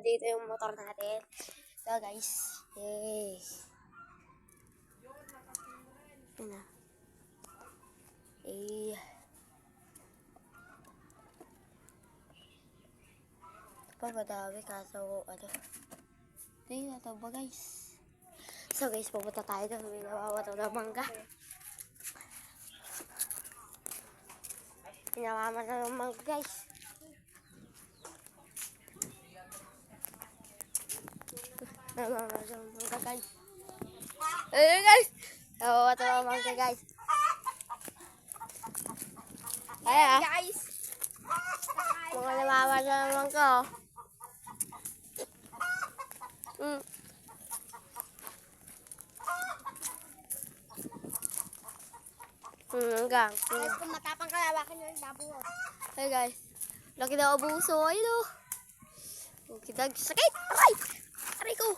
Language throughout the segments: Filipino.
dito yung motor natin. So guys, yay. Yun na. Eh. Pa madami kaso ano. Hindi na to ba guys. So guys, pupunta tayo doon. May nawawato na mangga. Pinamama na ng mangga guys. Namama na ng mangga guys. Ayun guys. Nawawato na ng mangga guys. Ayan guys. Mga namama na ng mangga oh. Hanggang. Guys, kung matapang ka, lawakan nyo yung labo. Hey guys. Laki na abuso. Ayun o. Kidag. Sakit! Aray! Aray ko!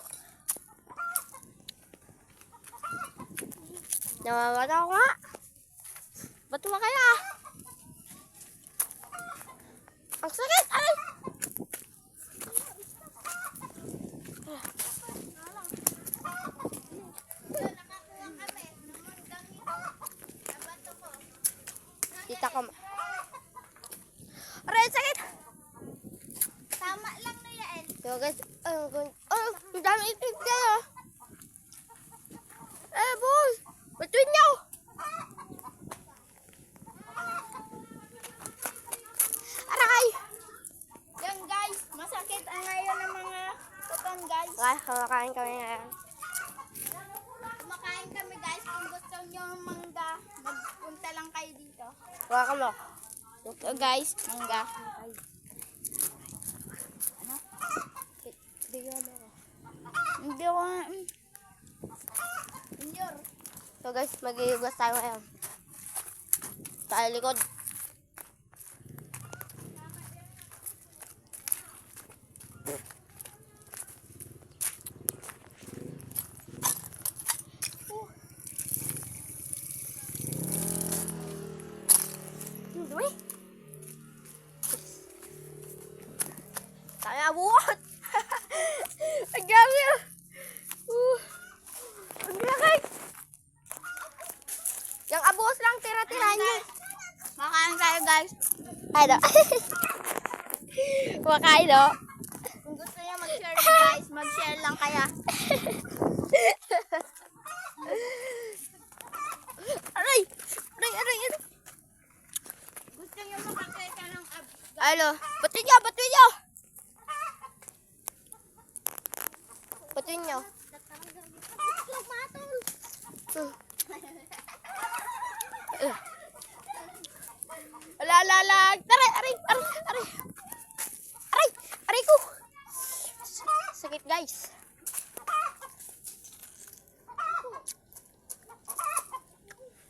Namamata ako nga. Ba't ba kaya? Ang sakit! Aray! Kita ko. Aray, sakit! Tama lang na yan. So guys, ang dami itig kayo. Boy! Batuin niyo! Aray! Yan guys, masakit ang ngayon ng mga tuton guys. Kumakain kami ngayon. Kumakain kami guys. Kung gusto nyo ng mangga, magpunta lang kayo dito. Waka mo. So guys, mangga. Ano? Bigyan mo ako. Hindi ko nga. So guys, mag-iugas tayo ngayon. Sa likod. Dumi. Tayo buhat. Ang dami. Ang laki. Yung abos lang tira-tira niya. Makain tayo guys. Ano? Makain no? Kung gusto nyo mag-share guys, mag-share lang kaya. Aray! Aray, aray, aray. Gusto nyo makakita ng Ano? Batuin nyo, batuin nyo! Batuin nyo. Ala, ala, ala. Aray, aray, aray, aray. Aray, aray ko. Sakit guys.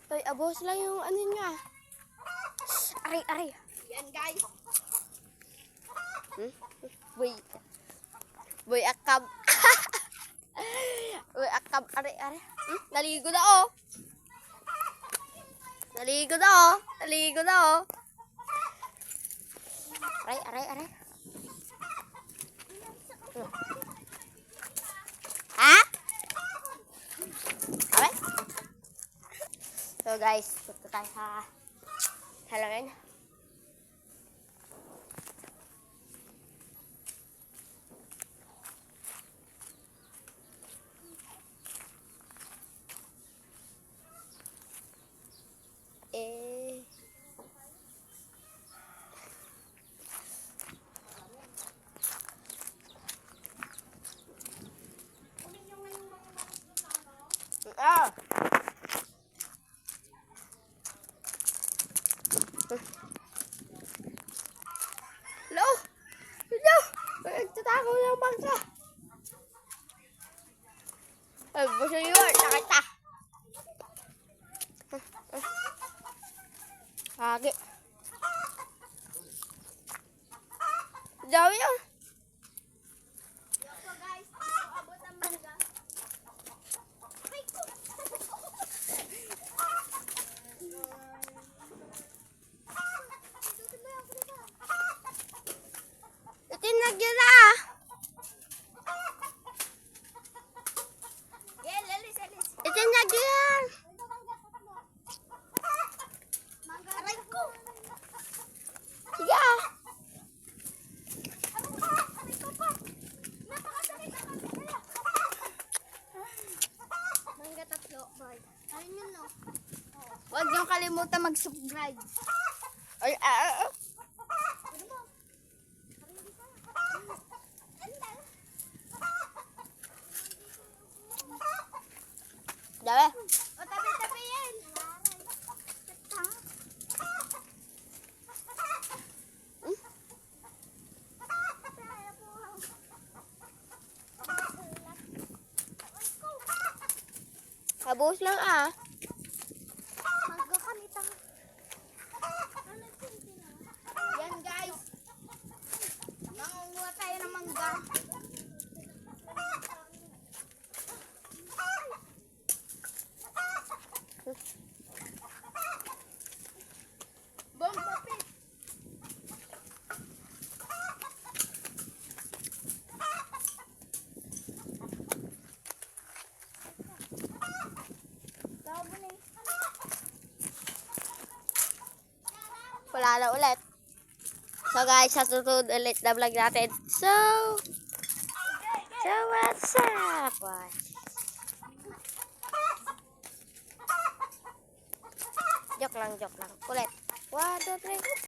Ay, abos lang yung ano niya. Aray, aray. Yan guys. Boy. Boy akab. Boy akab. Aray, aray. Naligo na oh. Naligo na oh. Naligo na oh. Aray, aray, aray. Ha? Aray? So guys, punta tayo sa halaman. Ah! Hello! Hello! Nagtatakaw ng bangka! Ay, gusto nyo yun! Nakita! Hagi! Dami yun! So guys, abot ang mangga. Itinag yun na! kalimutan mag-subscribe. Ay, Dami. O, tabi-tabi yan. Kabuhos lang ah. Yan guys. Mangunguha tayo ng mangga. Bong papit. Wala na ulit. So guys, sa susunod ulit na vlog natin. So what's up? Joke lang. Ulit. 1, 2, 3.